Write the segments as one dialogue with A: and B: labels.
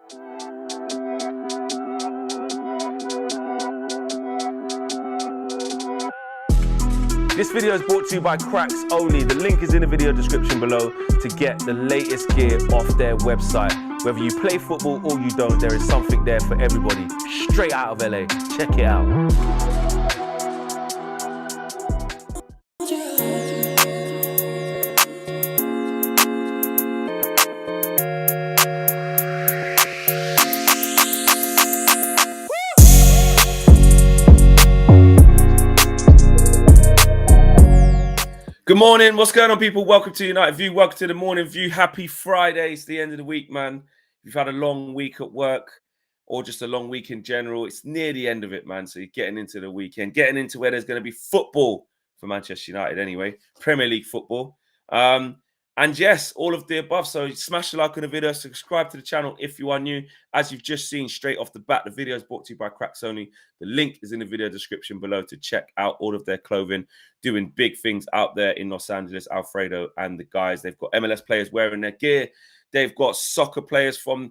A: This video is brought to you by Cracks Only. The link is in the video description below to get the latest gear off their website. Whether you play football or you don't, there is something there for everybody. Straight out of LA. Check it out. Good morning. What's going on, people? Welcome to United View. Welcome to the Morning View. Happy Friday. It's the end of the week, man. If you've had a long week at work or just a long week in general, it's near the end of it, man. So you're getting into the weekend, getting into where there's going to be football for Manchester United anyway, Premier League football. And yes, all of the above. So smash the like on the video, subscribe to the channel if you are new. As you've just seen straight off the bat, the video is brought to you by Cracks Only. The link is in the video description below to check out all of their clothing, doing big things out there in Los Angeles. Alfredo and the guys, they've got MLS players wearing their gear. They've got soccer players from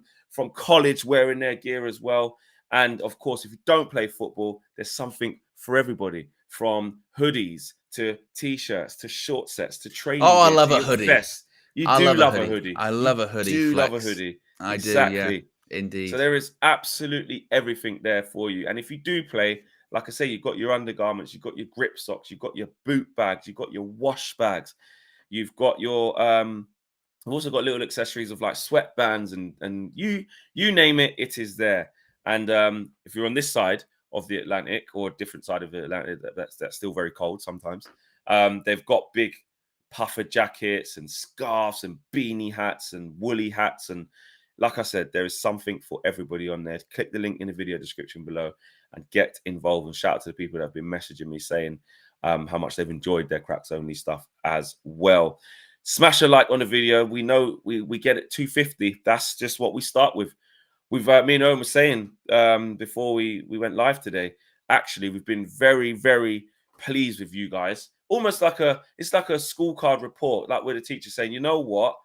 A: college wearing their gear as well. And of course, if you don't play football, there's something for everybody, from hoodies to t-shirts to short sets to training.
B: Oh, I love a hoodie.
A: Vest. You do love a hoodie.
B: I love a hoodie.
A: You do love a hoodie.
B: I
A: exactly.
B: do, yeah, indeed.
A: So there is absolutely everything there for you. And if you do play, like I say, you've got your undergarments, you've got your grip socks, you've got your boot bags, you've got your wash bags, you've got your I've also got little accessories of like sweatbands and you name it, it is there. And if you're on this side of the Atlantic or a different side of the Atlantic, that's still very cold sometimes. They've got big puffer jackets and scarves and beanie hats and woolly hats. And like I said, there is something for everybody on there. Click the link in the video description below and get involved. And shout out to the people that have been messaging me saying how much they've enjoyed their Cracks Only stuff as well. Smash a like on the video. We know we get it 250. That's just what we start with. We've me and Owen were saying before we went live today, actually, we've been very, very pleased with you guys. Almost like it's like a school card report, like where the teacher's saying, you know what?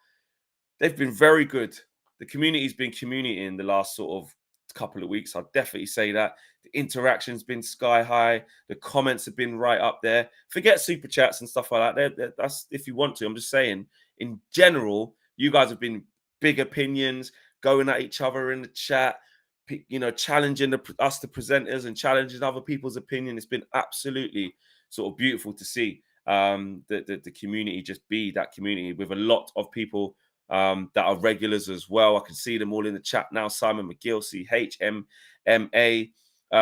A: They've been very good. The community's been communitying the last sort of couple of weeks. I'd definitely say that. The interaction's been sky high. The comments have been right up there. Forget super chats and stuff like that. That's if you want to. I'm just saying, in general, you guys have been big opinions, going at each other in the chat, you know, challenging us, the presenters, and challenging other people's opinion. It's been absolutely sort of beautiful to see the community just be that community with a lot of people that are regulars as well. I can see them all in the chat now. Simon McGill, CHMMA,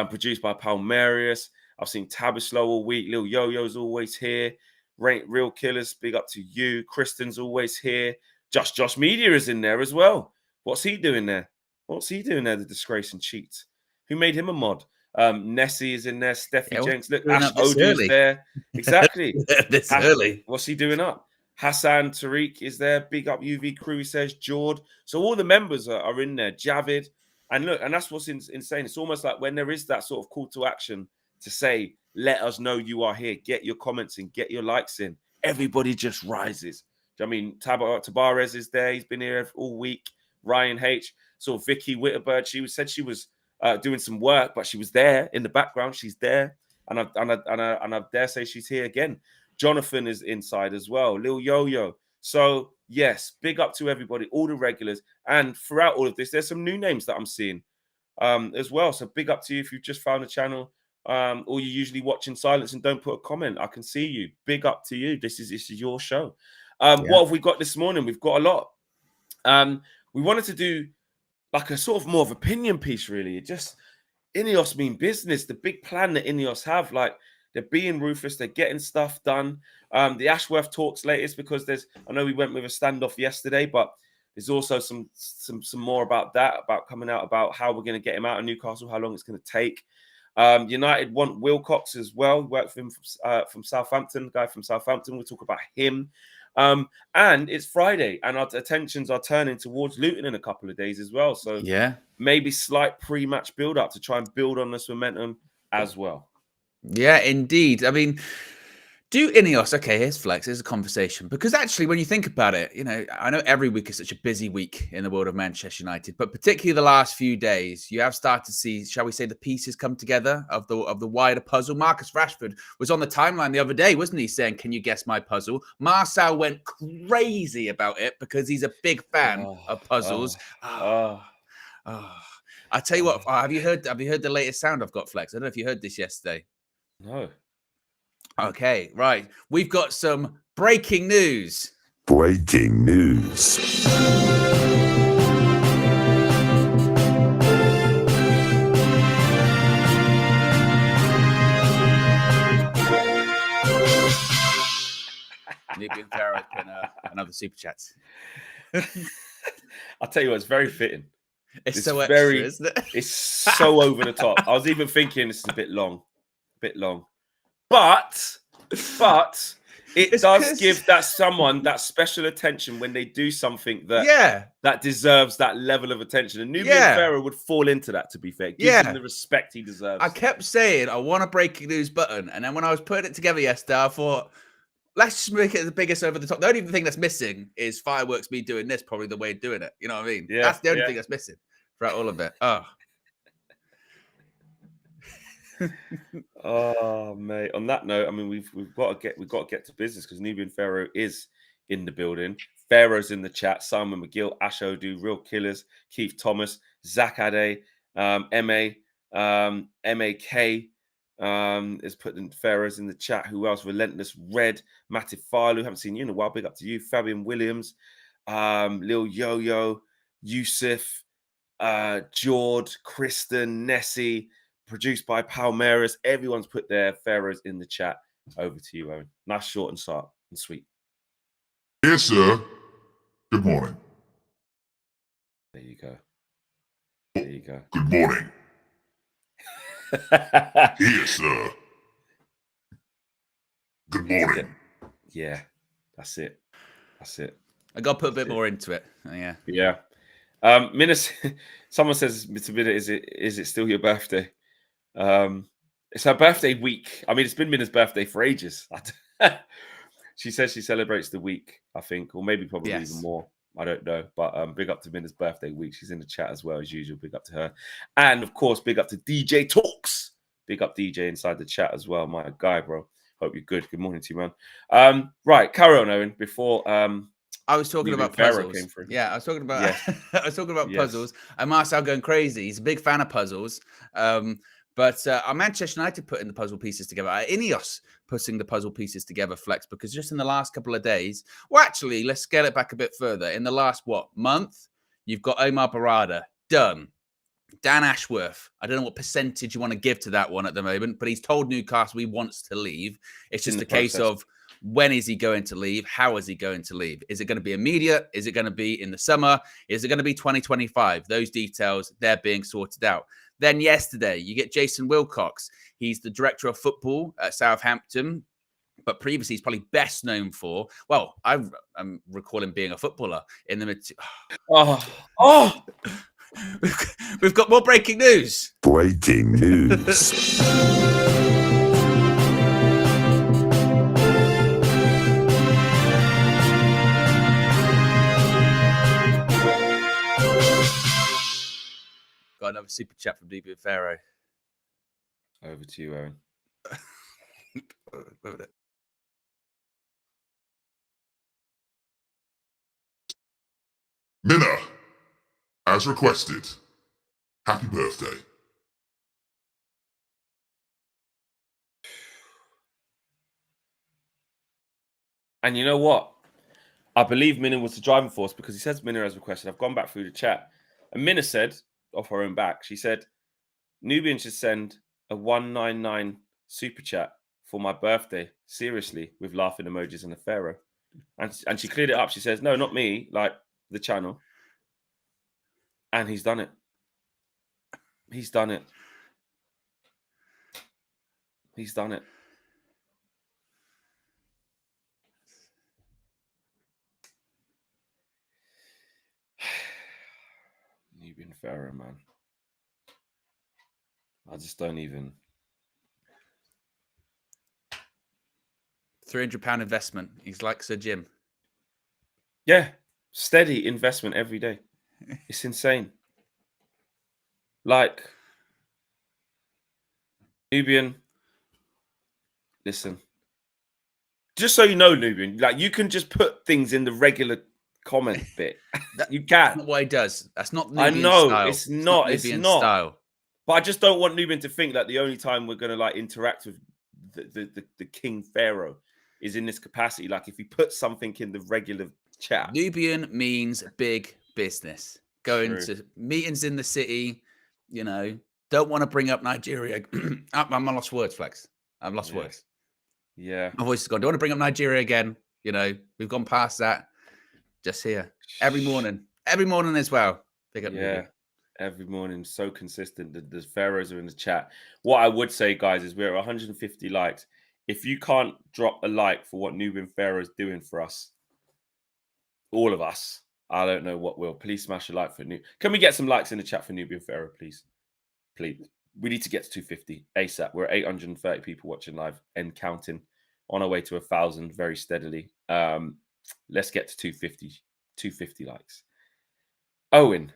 A: produced by Palmerius. I've seen Tabislow all week. Lil Yo-Yo's always here. Real Killers, big up to you. Kristen's always here. Josh Media is in there as well. What's he doing there? What's he doing there, the disgrace and cheat? Who made him a mod? Nessie is in there. Steffi Jenks. Look, Ash Odu's there. Exactly.
B: This early.
A: What's he doing up? Hassan Tariq is there. Big up UV crew, he says. Jord. So all the members are in there. Javid. And look, and that's what's insane. It's almost like when there is that sort of call to action to say, let us know you are here. Get your comments in. Get your likes in. Everybody just rises. Do you know what I mean? Tabarez is there. He's been here all week. Ryan H. So Vicky Witterbird, said she was doing some work, but she was there in the background. She's there. And I dare say she's here again. Jonathan is inside as well. Lil Yo-Yo. So, yes, big up to everybody, all the regulars. And throughout all of this, there's some new names that I'm seeing as well. So big up to you if you've just found the channel or you usually watch in silence and don't put a comment. I can see you. Big up to you. This is your show. What have we got this morning? We've got a lot. We wanted to do like a sort of more of opinion piece, really. Just INEOS mean business, the big plan that INEOS have, like they're being ruthless, they're getting stuff done. The Ashworth talks latest because I know we went with a standoff yesterday, but there's also some more about that, about coming out about how we're going to get him out of Newcastle, how long it's going to take. United want Wilcox as well. Worked for him from Southampton, the guy from Southampton. We'll talk about him. And it's Friday, and our attentions are turning towards Luton in a couple of days as well. So
B: yeah,
A: maybe slight pre-match build-up to try and build on this momentum as well.
B: Yeah, indeed. I mean, Do INEOS, okay, here's Flex, here's a conversation. Because actually, when you think about it, I know every week is such a busy week in the world of Manchester United, but particularly the last few days, you have started to see, shall we say, the pieces come together of the wider puzzle. Marcus Rashford was on the timeline the other day, wasn't he, saying, "Can you guess my puzzle?" Marcel went crazy about it because he's a big fan of puzzles. I tell you what, have you heard the latest sound I've got, Flex? I don't know if you heard this yesterday.
A: No.
B: Okay, right. We've got some breaking news.
C: Breaking news.
B: Nubian Pharaoh putting another super chat.
A: I'll tell you what, it's very fitting.
B: It's so extra, isn't it?
A: It's so over the top. I was even thinking this is a bit long. But it does give that someone that special attention when they do something that deserves that level of attention. And Nubian Pharaoh would fall into that, to be fair. Give him the respect he deserves.
B: I kept saying, I want a breaking news button. And then when I was putting it together yesterday, I thought, let's just make it the biggest over the top. The only thing that's missing is fireworks, me doing this, probably the way of doing it. You know what I mean?
A: Yeah,
B: that's the only thing that's missing throughout all of it.
A: Oh, mate. On that note, I mean, we've got to get to business because Nubian Pharaoh is in the building. Pharaoh's in the chat. Simon McGill, Ash Odu, Real Killers, Keith Thomas, Zach Ade, MAK is putting Pharaoh's in the chat. Who else? Relentless Red, Matif Falu. Haven't seen you in a while. Big up to you. Fabian Williams, Lil Yo-Yo, Yusuf, Jord, Kristen, Nessie. Produced by Palmeiras. Everyone's put their Pharaohs in the chat. Over to you, Owen. Nice, short, and sweet.
C: Yes, sir. Good morning.
A: There you go.
C: Good morning. Yes, sir. Good morning.
A: Yeah, that's it.
B: I got to put a bit more into it.
A: Yeah. Minas, someone says to Minna, is it still your birthday? It's her birthday week. I mean, it's been Minna's birthday for ages. She says she celebrates the week, I think, or maybe probably even more. I don't know. But big up to Minna's birthday week. She's in the chat as well, as usual. Big up to her. And, of course, big up to DJ Talks. Big up DJ inside the chat as well. My guy, bro. Hope you're good. Good morning to you, man. Right, carry on, Owen, before...
B: I was talking about puzzles. Yeah, I was talking about puzzles. And Marcel going crazy. He's a big fan of puzzles. But our Manchester United putting the puzzle pieces together. INEOS putting the puzzle pieces together, Flex, because just in the last couple of days, well, actually, let's scale it back a bit further. In the last, month, you've got Omar Barada, done. Dan Ashworth, I don't know what percentage you want to give to that one at the moment, but he's told Newcastle he wants to leave. It's just a case of when is he going to leave? How is he going to leave? Is it going to be immediate? Is it going to be in the summer? Is it going to be 2025? Those details, they're being sorted out. Then yesterday, you get Jason Wilcox. He's the director of football at Southampton, but previously he's probably best known for, well, I recall him being a footballer in the mid... We've got more breaking news.
C: Breaking news.
B: Got another super chat from Nubian Pharaoh.
A: Over to you, Owen.
C: Minna, as requested, happy birthday.
A: And you know what? I believe Minna was the driving force because he says Minna as requested. I've gone back through the chat. And Minna said, off her own back, she said, Nubian should send a 199 super chat for my birthday. Seriously, with laughing emojis and a Pharaoh. And she cleared it up. She says, no, not me, like the channel. And he's done it. He's done it. Nubian Pharaoh, man. I just don't even.
B: £300 investment. He's like Sir Jim.
A: Yeah, steady investment every day. It's insane. Like, Nubian, listen. Just so you know, Nubian, like, you can just put things in the regular comment bit. You can.
B: That's not what he does. That's not Nubian style.
A: It's not. It's
B: Nubian
A: not.
B: style.
A: But I just don't want Nubian to think that the only time we're going to like interact with the King Pharaoh is in this capacity. Like, if he puts something in the regular chat.
B: Nubian means big business. Going to meetings in the city, you know, don't want to bring up Nigeria. I'm lost words, Flex. I've lost words.
A: Yeah.
B: My voice is gone. Don't want to bring up Nigeria again. You know, we've gone past that. Just here. Every morning. Every morning as well. Big up Nubian.
A: Every morning. So consistent. The Pharaohs are in the chat. What I would say, guys, is we're at 150 likes. If you can't drop a like for what Nubian Pharaoh is doing for us, all of us, I don't know what will. Please smash a like for Nubian. Can we get some likes in the chat for Nubian Pharaoh, please? Please. We need to get to 250 ASAP. We're at 830 people watching live and counting, on our way to 1,000 very steadily. Let's get to 250 likes. Owen,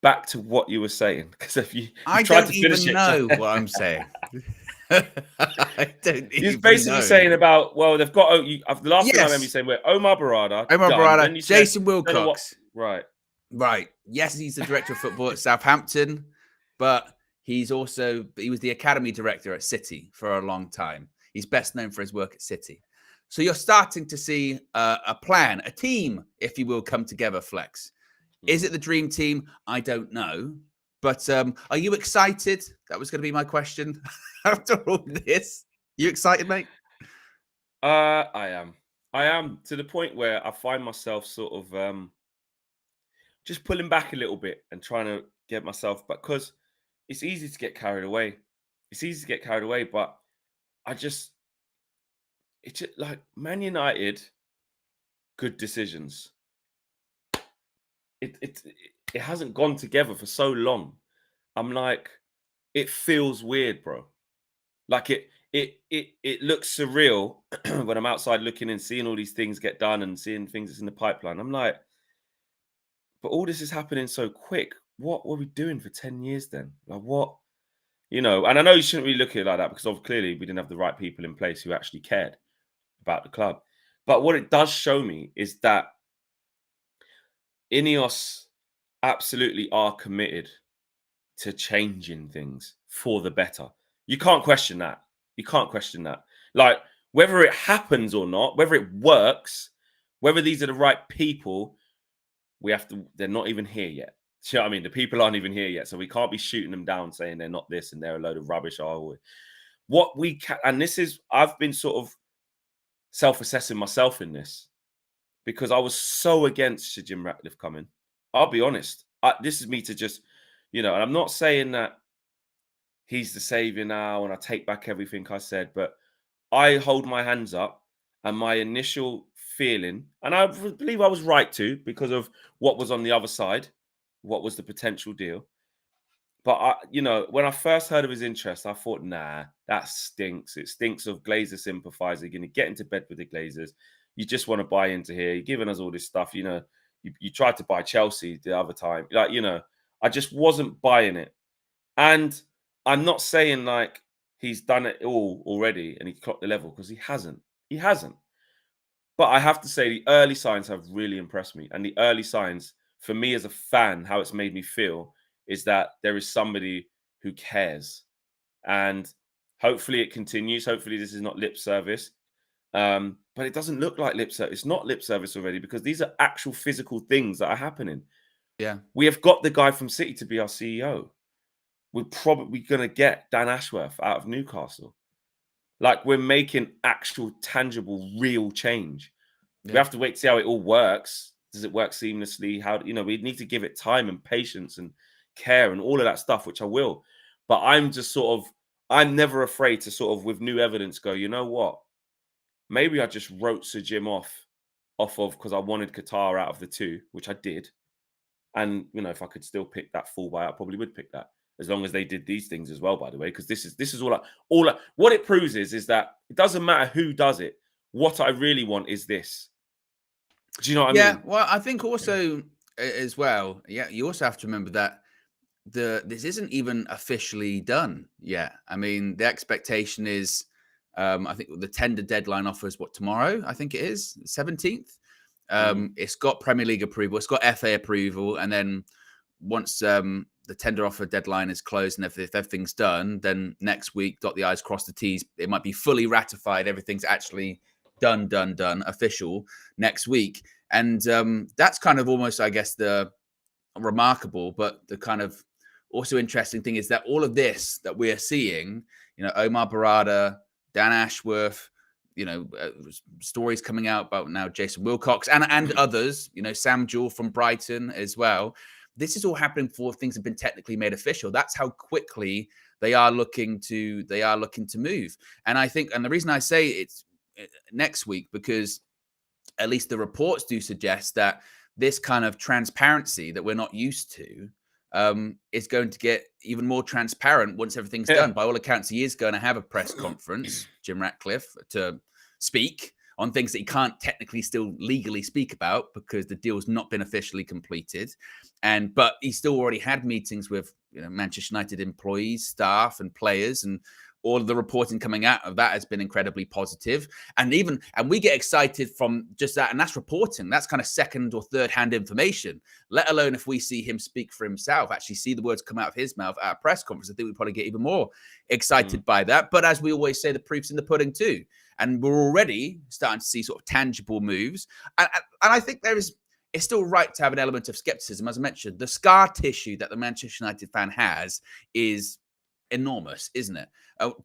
A: back to what you were saying, because if you
B: I
A: tried
B: don't
A: to finish
B: even know what I'm saying. I don't
A: He's basically saying about, well, they've got the last thing I remember you saying, we're Omar Barada,
B: Jason Wilcox.
A: Right.
B: Yes, he's the director of football at Southampton, but he was the academy director at City for a long time. He's best known for his work at City. So you're starting to see a plan, a team, if you will, come together, Flex. Is it the dream team? I don't know. But are you excited? That was going to be my question. After all this, you excited, mate?
A: I am to the point where I find myself sort of just pulling back a little bit and trying to get myself back, because it's easy to get carried away. But it's just like Man United, good decisions. It hasn't gone together for so long. I'm like, it feels weird, bro. Like it looks surreal when I'm outside looking and seeing all these things get done and seeing things that's in the pipeline. I'm like, but all this is happening so quick. What were we doing for 10 years then? Like, what? You know, and I know you shouldn't really look at it like that, because clearly we didn't have the right people in place who actually cared about the club. But what it does show me is that INEOS absolutely are committed to changing things for the better. You can't question that. Like, whether it happens or not, whether it works, whether these are the right people, they're not even here yet. Do you know what I mean? The people aren't even here yet. So we can't be shooting them down saying they're not this and they're a load of rubbish. What we can, and this is, I've been sort of self-assessing myself in this, because I was so against Sir Jim Ratcliffe coming. I'll be honest. This is me to just, and I'm not saying that he's the savior now and I take back everything I said, but I hold my hands up, and my initial feeling, and I believe I was right to, because of what was on the other side, what was the potential deal. But when I first heard of his interest, I thought, nah, that stinks. It stinks of Glazer sympathizer. You're going to get into bed with the Glazers. You just want to buy into here. You're giving us all this stuff. You tried to buy Chelsea the other time. I just wasn't buying it. And I'm not saying like he's done it all already and he clocked the level, because he hasn't. But I have to say the early signs have really impressed me. And the early signs, for me as a fan, how it's made me feel is that there is somebody who cares. And hopefully it continues. Hopefully this is not lip service. But it doesn't look like lip service. It's not lip service already, because these are actual physical things that are happening.
B: Yeah.
A: We have got the guy from City to be our CEO. We're probably going to get Dan Ashworth out of Newcastle. Like, we're making actual, tangible, real change. Yeah. We have to wait to see how it all works. Does it work seamlessly? We need to give it time and patience and care and all of that stuff, which I will. But I'm just I'm never afraid to sort of, with new evidence, go, you know what? Maybe I just wrote Sir Jim off of, because I wanted Qatar out of the two, which I did. And, if I could still pick that full buy, I probably would pick that, as long as they did these things as well, by the way, because this is all what it proves is that it doesn't matter who does it. what I really want is this. Do you know what I
B: Yeah,
A: mean?
B: well, I think also as well, you also have to remember that this isn't even officially done yet. I mean, the expectation is, I think the tender deadline offers tomorrow? I think it is 17th. It's got Premier League approval, it's got FA approval, and then once the tender offer deadline is closed and if everything's done, then next week, dot the I's, cross the T's, it might be fully ratified. Everything's actually done, official next week. And that's kind of almost, I guess, the remarkable, but the kind of also interesting thing is that all of this that we're seeing, Omar Barada, Dan Ashworth, stories coming out about now Jason Wilcox and others, Sam Jewell from Brighton as well. This is all happening before things have been technically made official. That's how quickly they are looking to move. And I think, and the reason I say it's next week, because at least the reports do suggest that this kind of transparency that we're not used to is going to get even more transparent once everything's done. By all accounts, he is going to have a press conference, Jim Ratcliffe, to speak on things that he can't technically still legally speak about because the deal's not been officially completed. But he still already had meetings with Manchester United employees, staff, and players, and all of the reporting coming out of that has been incredibly positive. And we get excited from just that. And that's reporting. That's kind of second or third hand information, let alone if we see him speak for himself, actually see the words come out of his mouth at a press conference. I think we'd probably get even more excited by that. But as we always say, the proof's in the pudding too. And we're already starting to see sort of tangible moves. And I think it's still right to have an element of skepticism. As I mentioned, the scar tissue that the Manchester United fan has is enormous, isn't it?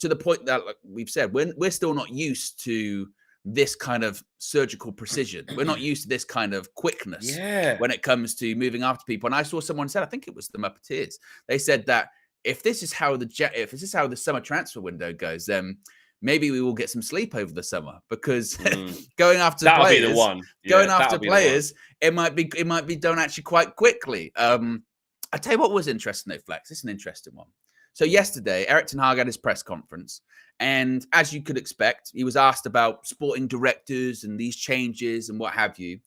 B: To the point that, like we've said, we're still not used to this kind of surgical precision. We're not used to this kind of quickness when it comes to moving after people. And I saw someone said, I think it was the Muppeteers, they said that if this is how the summer transfer window goes, then maybe we will get some sleep over the summer, because going after players, it might be done actually quite quickly. I tell you what was interesting though, Flex. This is an interesting one. So yesterday, Erik ten Hag had his press conference, and as you could expect, he was asked about sporting directors and these changes and what have you.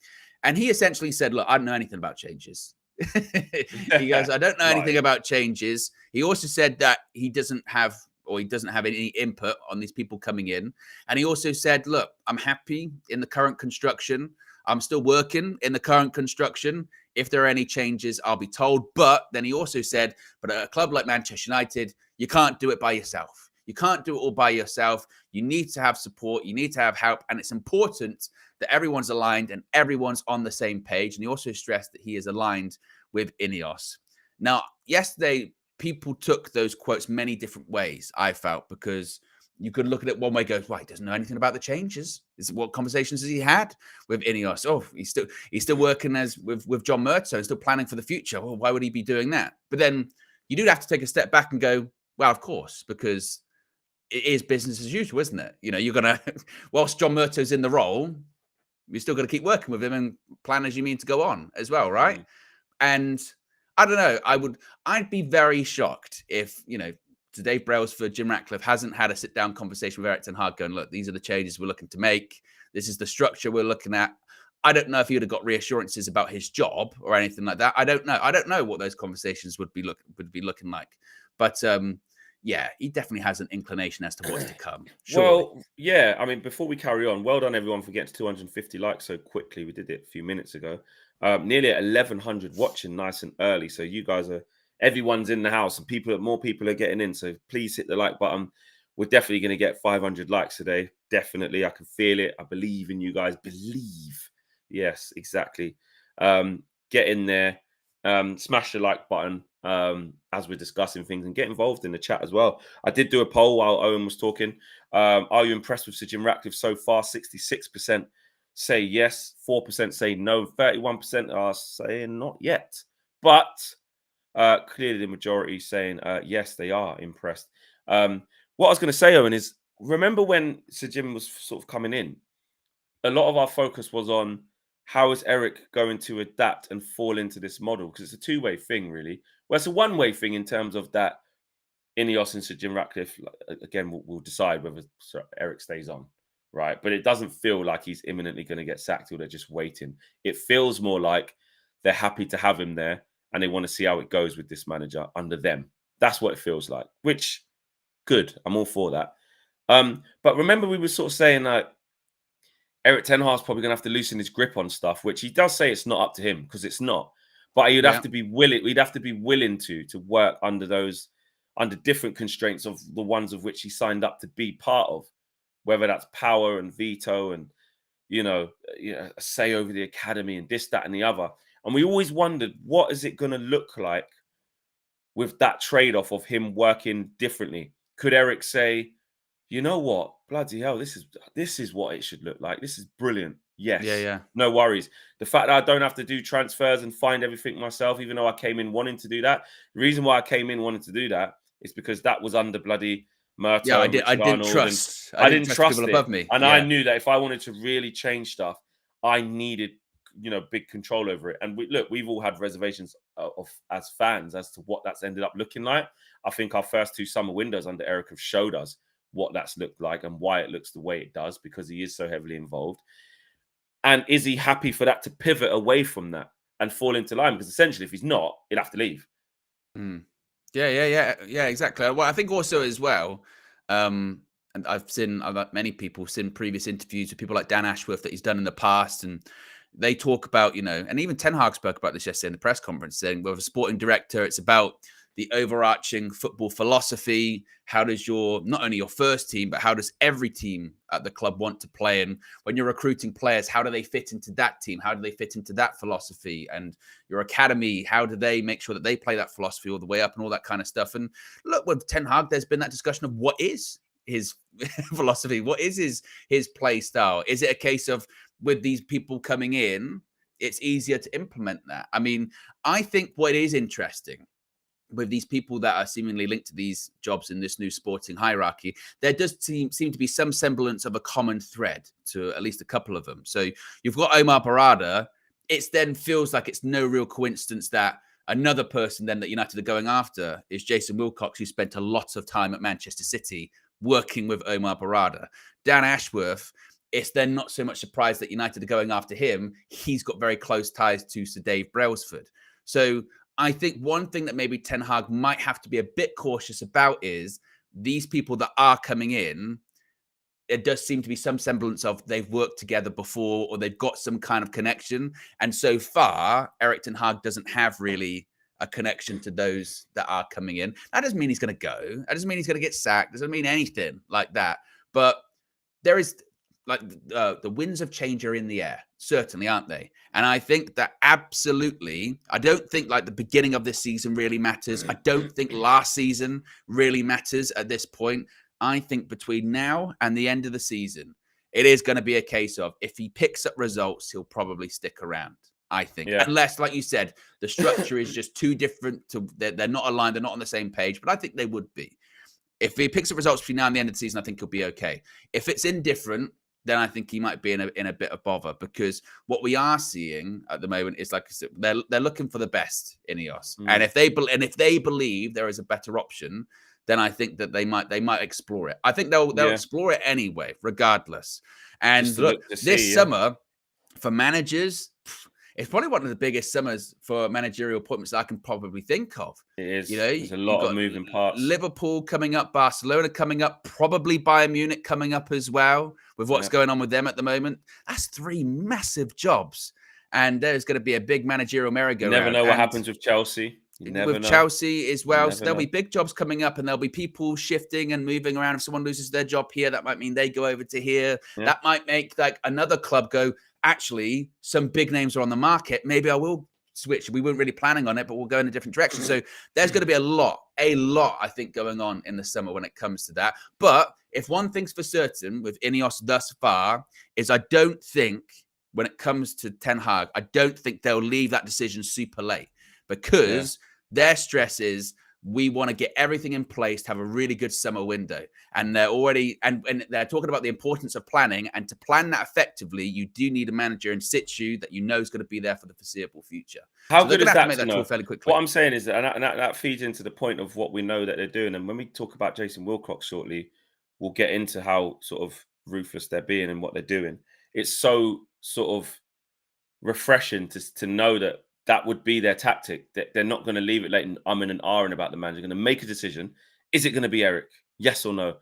B: And he essentially said, look, I don't know anything about changes. He goes, I don't know anything about changes. He also said that he doesn't have any input on these people coming in. And he also said, look, I'm happy in the current construction. I'm still working in the current construction. If there are any changes, I'll be told. But then he also said, but at a club like Manchester United, you can't do it by yourself. You can't do it all by yourself. You need to have support. You need to have help. And it's important that everyone's aligned and everyone's on the same page. And he also stressed that he is aligned with INEOS. Now, yesterday, people took those quotes many different ways, I felt, because you could look at it one way, goes, well, he doesn't know anything about the changes. What conversations has he had with INEOS? Oh, he's still working with John Murtough, still planning for the future. Well, why would he be doing that? But then you do have to take a step back and go, well, of course, because it is business as usual, isn't it? You're gonna, whilst John Murtough's in the role, you're still going to keep working with him and plan as you mean to go on as well, right? And I don't know. I'd be very shocked if to Dave Brailsford, Jim Ratcliffe hasn't had a sit-down conversation with Erik ten Hag going, look, these are the changes we're looking to make. This is the structure we're looking at. I don't know if he would have got reassurances about his job or anything like that. I don't know. I don't know what those conversations would be looking like. But yeah, he definitely has an inclination as to what's to come. Surely.
A: Well, yeah. I mean, before we carry on, well done everyone for getting to 250 likes so quickly. We did it a few minutes ago. Nearly 1,100 watching nice and early. So you guys everyone's in the house and more people are getting in. So please hit the like button. We're definitely going to get 500 likes today. Definitely. I can feel it. I believe in you guys. Believe. Yes, exactly. Get in there. Smash the like button as we're discussing things, and get involved in the chat as well. I did do a poll while Owen was talking. Are you impressed with Sir Jim Ratcliffe so far? 66% say yes, 4% say no, 31% are saying not yet. But clearly the majority saying yes, they are impressed. What I was going to say, Owen, is remember when Sir Jim was sort of coming in, a lot of our focus was on how is Erik going to adapt and fall into this model? Because it's a two-way thing, really. Well, it's a one-way thing in terms of that INEOS and Sir Jim Ratcliffe, again, will decide whether Sir Erik stays on, right? But it doesn't feel like he's imminently going to get sacked or they're just waiting. It feels more like they're happy to have him there and they want to see how it goes with this manager under them. That's what it feels like, which, good. I'm all for that. But remember, we were sort of saying that Erik ten Hag's probably going to have to loosen his grip on stuff, which he does say it's not up to him, because it's not. But he'd have to be willing. We'd have to be willing to work under different constraints of the ones of which he signed up to be part of, whether that's power and veto and a say over the academy and this, that, and the other. And we always wondered, what is it going to look like with that trade-off of him working differently? Could Erik say, you know what, bloody hell, this is what it should look like. This is brilliant. Yes.
B: Yeah.
A: No worries. The fact that I don't have to do transfers and find everything myself, even though I came in wanting to do that. The reason why I came in wanting to do that is because that was under bloody Murto.
B: Yeah, I didn't trust
A: people
B: it. Above me.
A: And I knew that if I wanted to really change stuff, I needed, big control over it. And we've all had reservations as fans as to what that's ended up looking like. I think our first 2 summer windows under Erik have showed us what that's looked like and why it looks the way it does, because he is so heavily involved. And is he happy for that to pivot away from that and fall into line? Because essentially, if he's not, he'd have to leave.
B: Yeah, exactly. Well, I think also as well, and I've had many people seen previous interviews with people like Dan Ashworth that he's done in the past, and they talk about, and even Ten Hag spoke about this yesterday in the press conference, saying, with a sporting director, it's about the overarching football philosophy. How does not only your first team, but how does every team at the club want to play? And when you're recruiting players, how do they fit into that team? How do they fit into that philosophy? And your academy, how do they make sure that they play that philosophy all the way up and all that kind of stuff? And look, with Ten Hag, there's been that discussion of what is his philosophy? What is his play style? Is it a case of, with these people coming in, it's easier to implement that? I mean, I think what is interesting with these people that are seemingly linked to these jobs in this new sporting hierarchy, there does seem to be some semblance of a common thread to at least a couple of them. So you've got Omar Barada. It then feels like it's no real coincidence that another person then that United are going after is Jason Wilcox, who spent a lot of time at Manchester City working with Omar Barada. Dan Ashworth, it's then not so much surprised that United are going after him. He's got very close ties to Sir Dave Brailsford. So I think one thing that maybe Ten Hag might have to be a bit cautious about is these people that are coming in, it does seem to be some semblance of they've worked together before or they've got some kind of connection. And so far, Erik ten Hag doesn't have really a connection to those that are coming in. That doesn't mean he's going to go. That doesn't mean he's going to get sacked. Doesn't mean anything like that. But there is, like, the winds of change are in the air, certainly, aren't they? And I think that absolutely, I don't think like the beginning of this season really matters. I don't think last season really matters at this point. I think between now and the end of the season, it is going to be a case of, if he picks up results, he'll probably stick around, I think. Yeah. Unless, like you said, the structure is just too different. They're not aligned. They're not on the same page. But I think they would be. If he picks up results between now and the end of the season, I think he'll be okay. If it's indifferent, then I think he might be in a bit of bother, because what we are seeing at the moment is, like I said, they're looking for the best in INEOS, and if they believe there is a better option, then I think that they might explore it. I think they'll explore it anyway, regardless. And look, this summer for managers, it's probably one of the biggest summers for managerial appointments that I can probably think of.
A: It is. There's a lot of moving parts.
B: Liverpool coming up, Barcelona coming up, probably Bayern Munich coming up as well, with what's going on with them at the moment. That's 3 massive jobs. And there's going to be a big managerial merry-go-round.
A: You never know what happens with Chelsea. With
B: Chelsea as well. So there'll be big jobs coming up, and there'll be people shifting and moving around. If someone loses their job here, that might mean they go over to here. Yeah. That might make like another club go, actually, some big names are on the market. Maybe I will switch. We weren't really planning on it, but we'll go in a different direction. So there's going to be a lot, I think, going on in the summer when it comes to that. But if one thing's for certain with INEOS thus far is, I don't think when it comes to Ten Hag, I don't think they'll leave that decision super late, because their stress is, we want to get everything in place to have a really good summer window. And they're already, and they're talking about the importance of planning. And to plan that effectively, you do need a manager in situ that you know is going to be there for the foreseeable future.
A: How good is that?
B: Fairly quickly.
A: What I'm saying is that feeds into the point of what we know that they're doing. And when we talk about Jason Wilcox shortly, we'll get into how sort of ruthless they're being and what they're doing. It's so sort of refreshing to know that would be their tactic. That they're not going to leave it late and I'm in an R about the manager. They're going to make a decision. Is it going to be Eric? Yes or no?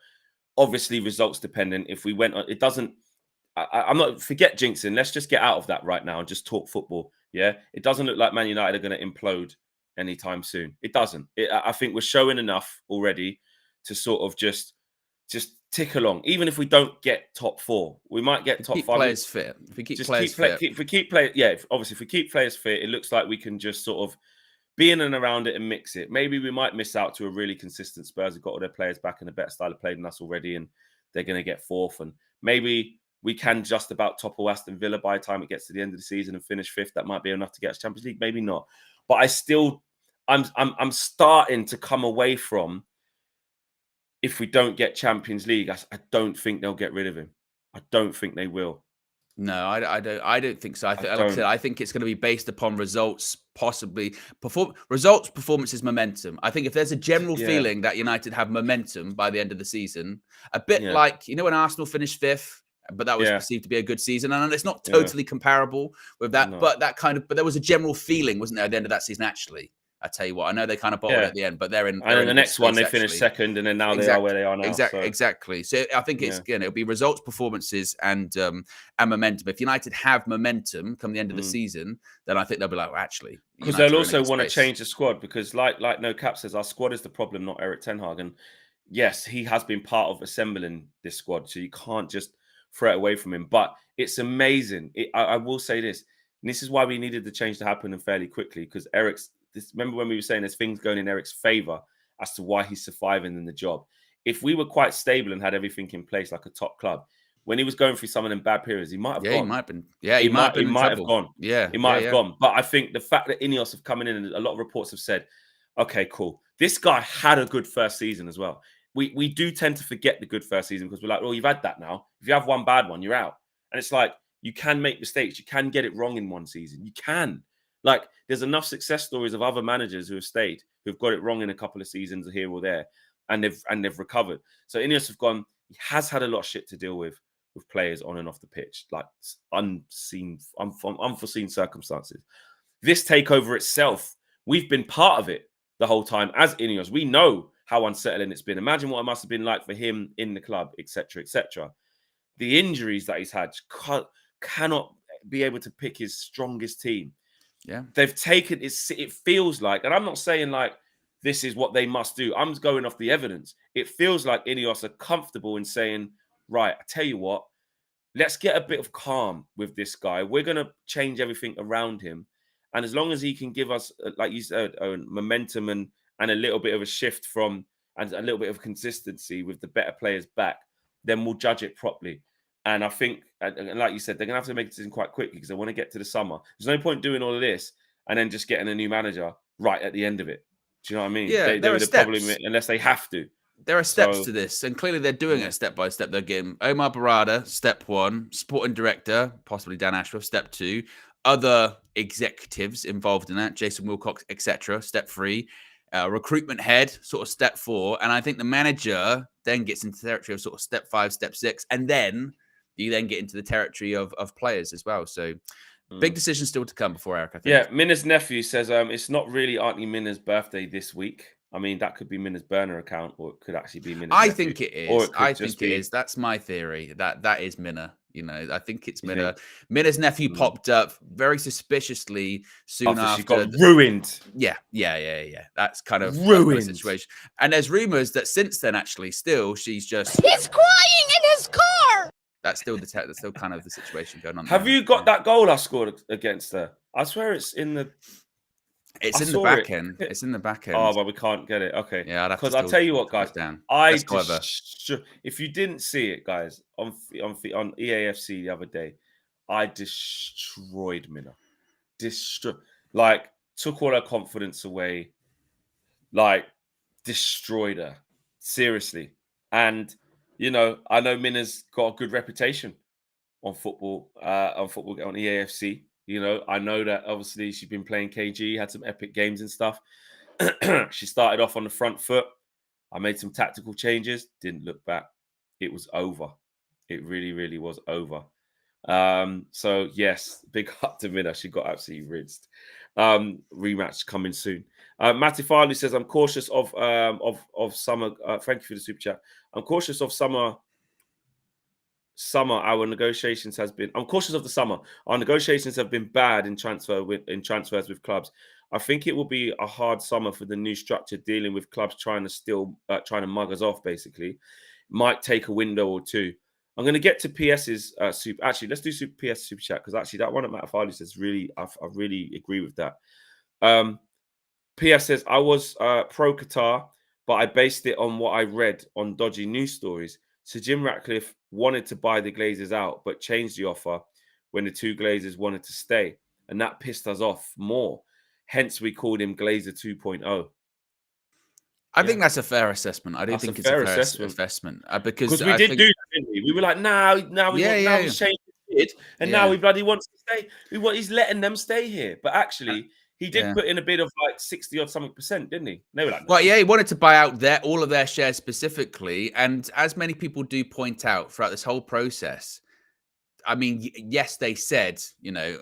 A: Obviously, results dependent. If we went on, it doesn't. I'm not forget jinxing. Let's just get out of that right now and just talk football. Yeah, it doesn't look like Man United are going to implode anytime soon. It doesn't. I think we're showing enough already to sort of just tick along. Even if we don't get top 4, we might get top 5.
B: Players fit. If we keep players fit,
A: if we keep players, yeah. Obviously, if we keep players fit, it looks like we can just sort of be in and around it and mix it. Maybe we might miss out to a really consistent Spurs who've got all their players back in a better style of play than us already, and they're going to get 4th. And maybe we can just about topple Aston Villa by the time it gets to the end of the season and finish 5th. That might be enough to get us Champions League. Maybe not. But I'm starting to come away from, if we don't get Champions League, I don't think they'll get rid of him. I don't think they will.
B: No, I don't think so. Like I said, I think it's going to be based upon results, possibly results, performances, momentum. I think if there's a general feeling that United have momentum by the end of the season, a bit like, when Arsenal finished 5th, but that was perceived to be a good season, and it's not totally comparable with that, but there was a general feeling, wasn't there, at the end of that season? Actually, I tell you what, I know they kind of bottled at the end, but they're in.
A: And in the next one, they finished 2nd, and then now they are where they are now.
B: Exactly. So I think it's it'll be results, performances, and momentum. If United have momentum come the end of the season, then I think they'll be like, well, actually,
A: because they'll also want to change the squad, because like No Cap says, our squad is the problem, not Eric Ten Hag. And yes, he has been part of assembling this squad, so you can't just throw it away from him. But it's amazing. I will say this, and this is why we needed the change to happen and fairly quickly, because remember when we were saying there's things going in Eric's favour as to why he's surviving in the job. If we were quite stable and had everything in place like a top club, when he was going through some of them bad periods, he might have gone.
B: He might have been. Yeah, he might have
A: gone.
B: Yeah,
A: he might have gone. But I think the fact that INEOS have come in, and a lot of reports have said, okay, cool. This guy had a good first season as well. We do tend to forget the good first season because we're like, well, you've had that now. If you have one bad one, you're out. And it's like, you can make mistakes. You can get it wrong in one season. You can. Like, there's enough success stories of other managers who have stayed, who've got it wrong in a couple of seasons here or there, and they've recovered. So INEOS have gone. He has had a lot of shit to deal with players on and off the pitch, like unforeseen circumstances. This takeover itself, we've been part of it the whole time as INEOS. We know how unsettling it's been. Imagine what it must have been like for him in the club, etc., etc. The injuries that he's had cannot be able to pick his strongest team.
B: Yeah,
A: they've taken it. It feels like, and I'm not saying like this is what they must do. I'm just going off the evidence. It feels like INEOS are comfortable in saying, right, I tell you what, let's get a bit of calm with this guy. We're going to change everything around him. And as long as he can give us, like you said, momentum and a little bit of a shift and a little bit of consistency with the better players back, then we'll judge it properly. And I think, and like you said, they're going to have to make a decision quite quickly because they want to get to the summer. There's no point doing all of this and then just getting a new manager right at the end of it. Do you know what I mean?
B: Yeah,
A: there are steps. Probably, unless they have to.
B: There are steps to this, and clearly they're doing it step by step. They're getting Omar Barada, step 1, sporting director, possibly Dan Ashworth, step 2, other executives involved in that, Jason Wilcox, etc., step 3, recruitment head, sort of step 4, and I think the manager then gets into the territory of sort of step 5, step 6, and then you then get into the territory of players as well. So big decisions still to come before Eric, I think.
A: Yeah, Minna's nephew says it's not really Auntie Minna's birthday this week. I mean, that could be Minna's burner account, or it could actually be Minna's nephew.
B: I think it is. I think it is. That's my theory. That is Minna. I think it's Minna. Minna's nephew popped up very suspiciously soon after.
A: She got ruined.
B: Yeah. That's kind of
A: ruined
B: the situation. And there's rumors that since then, actually, still she's just
D: he's crying in his car.
B: That's still kind of the situation going on.
A: Have you got that goal I scored against her? I swear it's in the.
B: It's in the back end. It's in the back end.
A: Oh, but we can't get it. Okay.
B: Yeah,
A: because I'll tell you what, guys. If you didn't see it, guys, on EAFC the other day, I destroyed Minna. Took all her confidence away. Destroyed her. Seriously. And I know Minna's got a good reputation on football, on EAFC. I know that obviously she's been playing KG, had some epic games and stuff. She started off on the front foot. I made some tactical changes, didn't look back. It was over. It really, really was over. So yes, big up to Minna. She got absolutely rinsed. Rematch coming soon. Matty Farley says, I'm cautious of summer. Thank you for the super chat. I'm cautious of summer. Our negotiations has been. I'm cautious of the summer. Our negotiations have been bad in transfers with clubs. I think it will be a hard summer for the new structure dealing with clubs trying to mug us off. Basically, might take a window or two. I'm going to get to PS's super. Actually, let's do PS super chat because actually that one at Matt Farley says really, I really agree with that. PS says I was pro Qatar, but I based it on what I read on dodgy news stories. So Jim Ratcliffe wanted to buy the Glazers out, but changed the offer when the two Glazers wanted to stay, and that pissed us off more. Hence, we called him Glazer 2.0.
B: I think that's a fair assessment. I do think it's a fair assessment because
A: we did do that, didn't we? We were like, now he's changed his kid, and now he bloody wants to stay. He's letting them stay here, but actually. He did put in a bid of like 60 or something percent, didn't he? They were like,
B: well, yeah, he wanted to buy out all of their shares specifically. And as many people do point out throughout this whole process, I mean, yes, they said,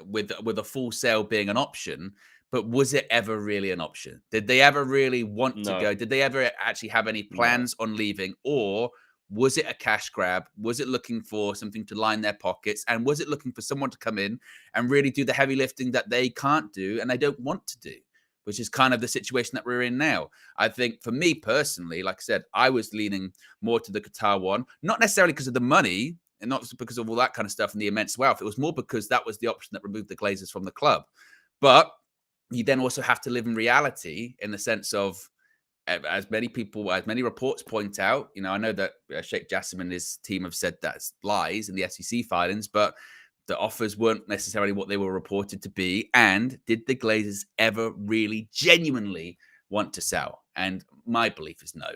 B: with a full sale being an option, but was it ever really an option? Did they ever really want to go? Did they ever actually have any plans on leaving? Or was it a cash grab? Was it looking for something to line their pockets? And was it looking for someone to come in and really do the heavy lifting that they can't do and they don't want to do, which is kind of the situation that we're in now? I think for me personally, like I said, I was leaning more to the Qatar one, not necessarily because of the money and not because of all that kind of stuff and the immense wealth. It was more because that was the option that removed the Glazers from the club. But you then also have to live in reality in the sense of, as many reports point out, I know that Sheikh Jassim and his team have said that's lies in the SEC filings, but the offers weren't necessarily what they were reported to be. And did the Glazers ever really genuinely want to sell? And my belief is no.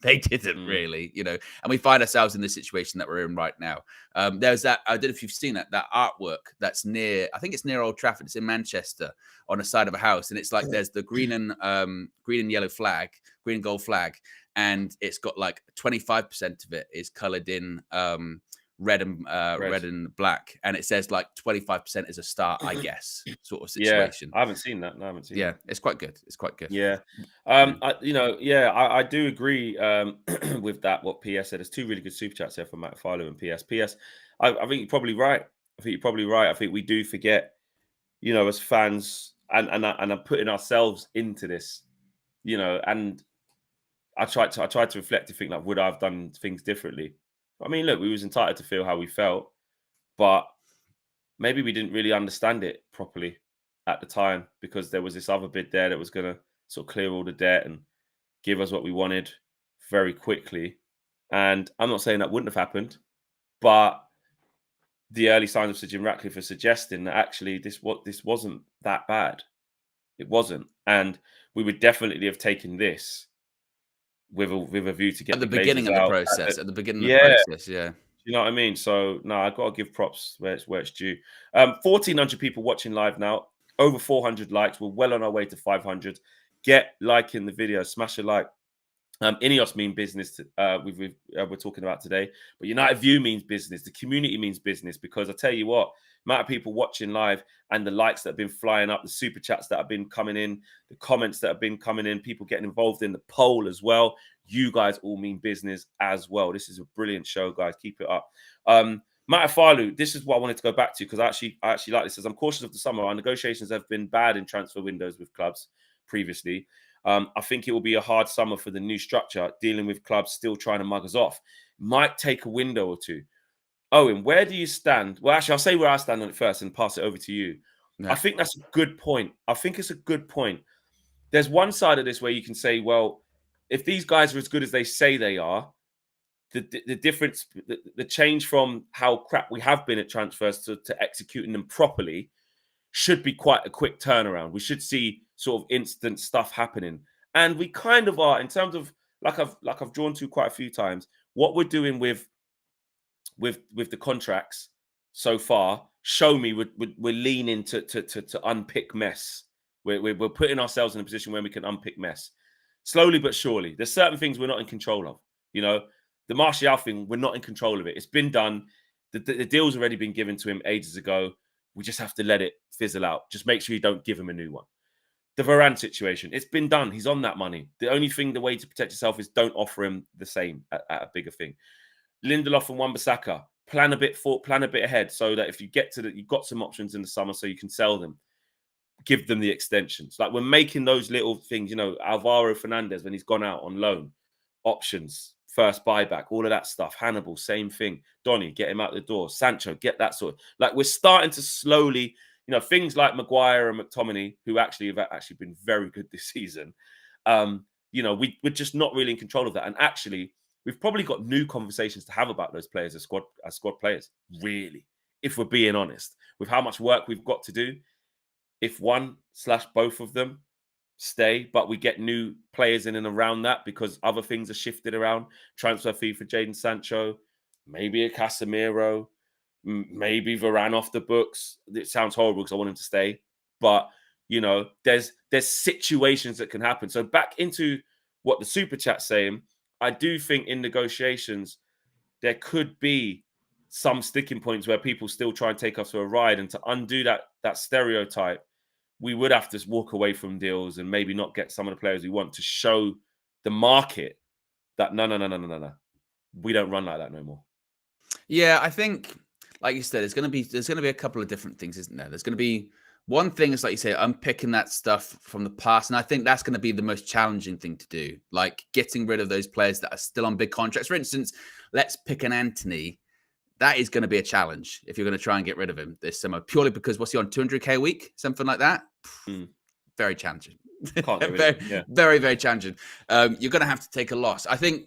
B: They didn't really, and we find ourselves in the situation that we're in right now. There's that, I don't know if you've seen it, that artwork that's near, I think it's near Old Trafford. It's in Manchester on the side of a house. And it's like, there's the green and yellow flag, green and gold flag. And it's got like 25% of it is colored in red and black, and it says like 25% is a start, I guess, sort of situation.
A: I haven't seen that. No, I haven't seen.
B: Yeah, it's quite good. It's quite good.
A: Yeah, I do agree with that. What PS said. There's two really good super chats there from Matt Philo and PS. I think you're probably right. I think we do forget, as fans, and I'm putting ourselves into this, and I tried to reflect to think like, would I have done things differently? I mean, look, we was entitled to feel how we felt, but maybe we didn't really understand it properly at the time because there was this other bid there that was going to sort of clear all the debt and give us what we wanted very quickly. And I'm not saying that wouldn't have happened, but the early signs of Sir Jim Ratcliffe are suggesting that actually this wasn't that bad. It wasn't. And we would definitely have taken this with a view to get
B: at the beginning of the process. At the beginning of the process, yeah.
A: You know what I mean? So no, I got to give props where it's due. 1,400 people watching live now. Over 400 likes. We're well on our way to 500. Get liking the video. Smash a like. INEOS mean business. We're talking about today, but United View means business. The community means business because I tell you what, amount of people watching live and the likes that have been flying up, the super chats that have been coming in, the comments that have been coming in, people getting involved in the poll as well. You guys all mean business as well. This is a brilliant show, guys. Keep it up. Matt Falu, this is what I wanted to go back to because I actually like this. As I'm cautious of the summer, our negotiations have been bad in transfer windows with clubs previously. I think it will be a hard summer for the new structure, dealing with clubs still trying to mug us off. Might take a window or two. Owen, where do you stand? Well, actually, I'll say where I stand on it first and pass it over to you. Yeah. I think that's a good point. I think it's a good point. There's one side of this where you can say, well, if these guys are as good as they say they are, the difference, the change from how crap we have been at transfers to executing them properly should be quite a quick turnaround. We should see sort of instant stuff happening. And we kind of are in terms of, like I've drawn to quite a few times, what we're doing with the contracts so far, show me we're leaning to unpick mess. We're putting ourselves in a position where we can unpick mess. Slowly but surely. There's certain things we're not in control of. The Martial thing, we're not in control of it. It's been done. The deal's already been given to him ages ago. We just have to let it fizzle out. Just make sure you don't give him a new one. The Varane situation, it's been done. He's on that money. The only thing, the way to protect yourself is don't offer him the same at a bigger thing. Lindelof and Wan-Bissaka, plan a bit ahead so that if you get to you've got some options in the summer so you can sell them. Give them the extensions. Like, we're making those little things, Alvaro Fernandez, when he's gone out on loan, options, first buyback, all of that stuff. Hannibal, same thing. Donny, get him out the door. Sancho, get that sort of, like, we're starting to slowly, things like Maguire and McTominay, who have actually been very good this season. We're just not really in control of that. And actually, we've probably got new conversations to have about those players as squad players, really, if we're being honest, with how much work we've got to do. If one/both of them stay, but we get new players in and around that because other things are shifted around. Transfer fee for Jadon Sancho, maybe a Casemiro, maybe Varane off the books. It sounds horrible because I want him to stay, but there's situations that can happen. So back into what the super chat's saying, I do think in negotiations there could be some sticking points where people still try and take us for a ride, and to undo that stereotype, we would have to walk away from deals and maybe not get some of the players we want to show the market that no, we don't run like that no more.
B: Yeah, I think, like you said, there's going to be a couple of different things, isn't there? There's going to be one thing is, like you say, unpicking that stuff from the past, and I think that's going to be the most challenging thing to do, like getting rid of those players that are still on big contracts. For instance, let's pick an Anthony. That is going to be a challenge if you're going to try and get rid of him this summer, purely because what's he on, 200K a week, something like that? Very challenging. Very, very challenging. You're going to have to take a loss. I think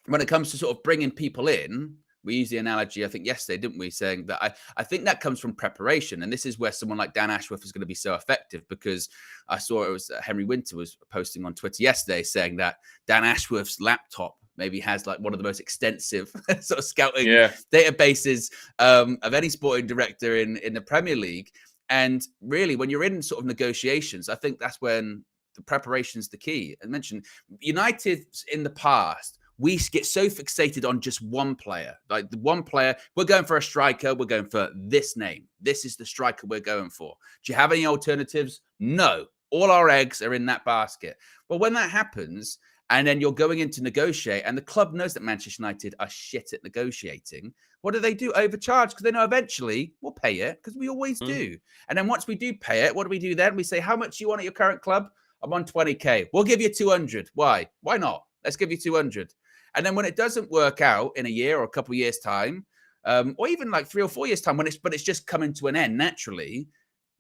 B: when it comes to sort of bringing people in, we used the analogy, I think yesterday, didn't we? Saying that I think that comes from preparation. And this is where someone like Dan Ashworth is going to be so effective, because I saw it was Henry Winter was posting on Twitter yesterday saying that Dan Ashworth's laptop maybe has like one of the most extensive sort of scouting databases of any sporting director in the Premier League. And really, when you're in sort of negotiations, I think that's when the preparation is the key. I mentioned United in the past, we get so fixated on just one player. Like the one player, we're going for a striker, we're going for this name. This is the striker we're going for. Do you have any alternatives? No. All our eggs are in that basket. Well, when that happens, and then you're going in to negotiate, and the club knows that Manchester United are shit at negotiating, what do? Overcharge, because they know eventually we'll pay it, because we always do. And then once we do pay it, what do we do then? We say, how much do you want at your current club? I'm on 20K. We'll give you 200. Why? Why not? Let's give you 200. And then when it doesn't work out in a year or a couple of years' time, or even like 3 or 4 years' time, but it's just coming to an end naturally,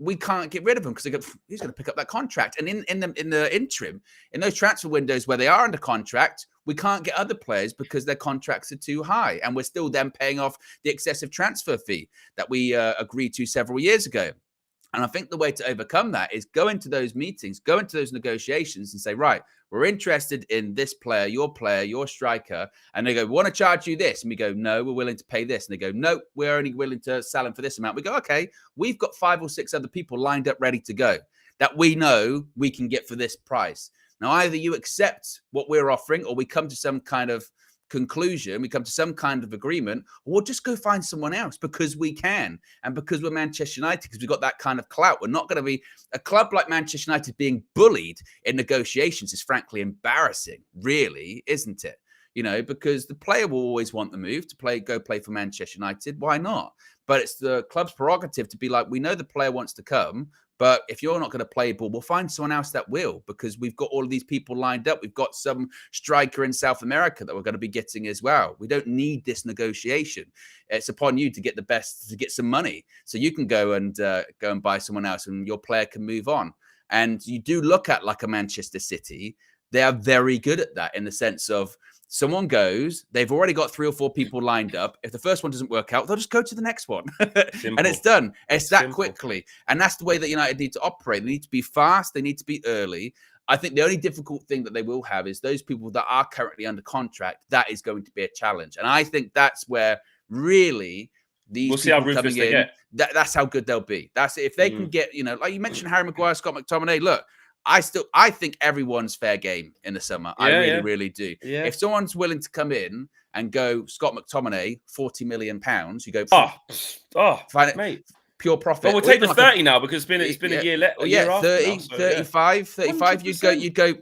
B: we can't get rid of them because they go, who's going to pick up that contract? And in the interim, in those transfer windows where they are under contract, we can't get other players because their contracts are too high, and we're still then paying off the excessive transfer fee that we agreed to several years ago. And I think the way to overcome that is go into those meetings, go into those negotiations and say, right, we're interested in this player, your striker. And they go, we want to charge you this. And we go, no, we're willing to pay this. And they go, no, we're only willing to sell him for this amount. We go, okay, we've got 5 or 6 other people lined up ready to go that we know we can get for this price. Now, either you accept what we're offering, or we come to some kind of conclusion, we come to some kind of agreement, or we'll just go find someone else because we can, and because we're Manchester United, because we've got that kind of clout. We're not going to be a club like Manchester United being bullied in negotiations is frankly embarrassing, really, isn't it? Because the player will always want the move to go play for Manchester United. Why not? But it's the club's prerogative to be like, we know the player wants to come, but if you're not going to play ball, we'll find someone else that will, because we've got all of these people lined up. We've got some striker in South America that we're going to be getting as well. We don't need this negotiation. It's upon you to get the best, to get some money, so you can go and buy someone else, and your player can move on. And you do look at like a Manchester City. They are very good at that, in the sense of someone goes, they've already got 3 or 4 people lined up. If the first one doesn't work out, they'll just go to the next one. And it's done. It's that simple. Quickly. And that's the way that United need to operate. They need to be fast. They need to be early. I think the only difficult thing that they will have is those people that are currently under contract. That is going to be a challenge. And I think that's where really these people coming in, that's how good they'll be. That's it. If they can get, like you mentioned, Harry Maguire, Scott McTominay, look, I think everyone's fair game in the summer. I really do.
A: Yeah.
B: If someone's willing to come in and go Scott McTominay, £40 million, you go,
A: mate.
B: Pure profit.
A: Well, we'll take the 30 now because it's been a year
B: after 35. You'd go.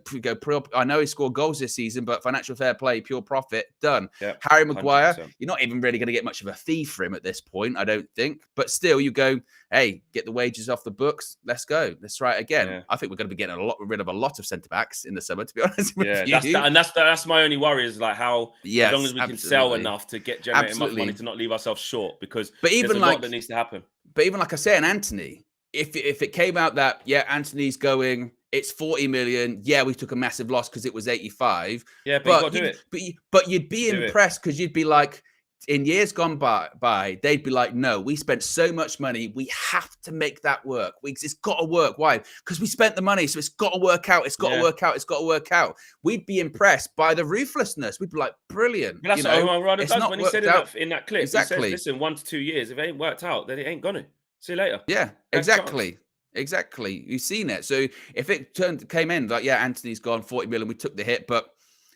B: I know he scored goals this season, but financial fair play, pure profit, done.
A: Yep,
B: Harry Maguire,
A: 100%.
B: you're not even really going to get much of a fee for him at this point, I don't think. But still, you go, hey, get the wages off the books. Let's go. Let's try it again. Yeah. I think we're going to be getting rid of a lot of centre backs in the summer, to be honest with you.
A: That's my only worry is like how as long as we can sell enough to generate enough money to not leave ourselves short, because there's a lot that needs to happen.
B: But even like I say, an Anthony, if it came out that, Anthony's going, it's 40 million. Yeah, we took a massive loss because it was 85.
A: Yeah, but you got to do
B: it. But you'd be impressed because you'd be like, in years gone by, they'd be like, no, we spent so much money. We have to make that work. It's got to work. Why? Because we spent the money. So it's got to work out. It's got to work out. It's got to work out. We'd be impressed by the ruthlessness. We'd be like, brilliant.
A: But that's what Owen Ryder does when he said in that clip.
B: Exactly.
A: He said, listen, 1 to 2 years, if it ain't worked out, then it ain't gonna. See you later.
B: Yeah, exactly. Exactly. You've seen it. So if it came in like, Anthony's gone 40 million, we took the hit, but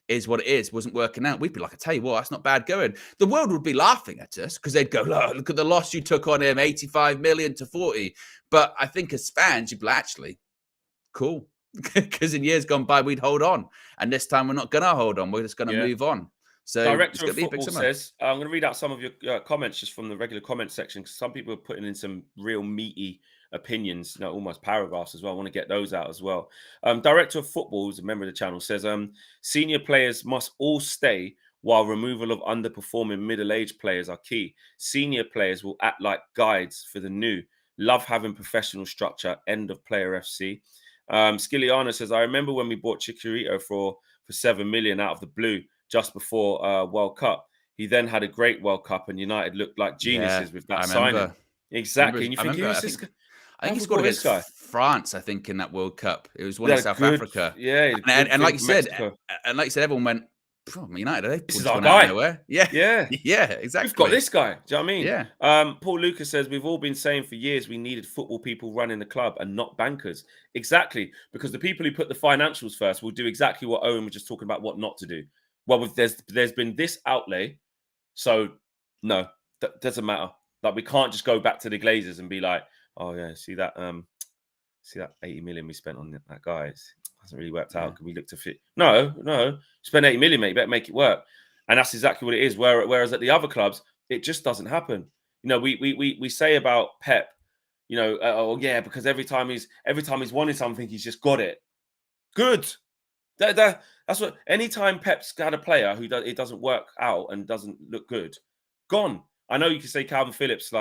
B: is what it is, wasn't working out, we'd be like, I tell you what, that's not bad going. The world would be laughing at us because they'd go, look at the loss you took on him, 85 million to 40. But I think as fans, you'd be like, actually, cool. Because in years gone by, we'd hold on. And this time we're not going to hold on. We're just going to move on. So
A: Director of Football says, I'm going to read out some of your comments just from the regular comment section, because some people are putting in some real meaty opinions, almost paragraphs as well. I want to get those out as well. Director of Football, who's a member of the channel, says, senior players must all stay while removal of underperforming middle-aged players are key. Senior players will act like guides for the new. Love having professional structure. End of Player FC. Skilliano says, I remember when we bought Chicharito for 7 million out of the blue just before World Cup. He then had a great World Cup and United looked like geniuses with that signing. Exactly. And you think, who's this guy?
B: I think he scored against France, I think, in that World Cup. It was one in South Africa.
A: Yeah.
B: And like you said, everyone went, United,
A: this is our guy.
B: Nowhere. Yeah, exactly.
A: We've got this guy. Do you know what I mean?
B: Yeah.
A: Paul Lucas says, we've all been saying for years we needed football people running the club and not bankers. Exactly. Because the people who put the financials first will do exactly what Owen was just talking about, what not to do. Well, there's been this outlay. So, no, that doesn't matter. Like, we can't just go back to the Glazers and be like, oh, yeah, see that 80 million we spent on that guy? It hasn't really worked out. Can we look to fit? No. Spend 80 million, mate. You better make it work. And that's exactly what it is. Whereas at the other clubs, it just doesn't happen. We say about Pep, because every time he's wanted something, he's just got it. Good. That's what. Anytime Pep's had a player who it doesn't work out and doesn't look good, gone. I know you can say Calvin Phillips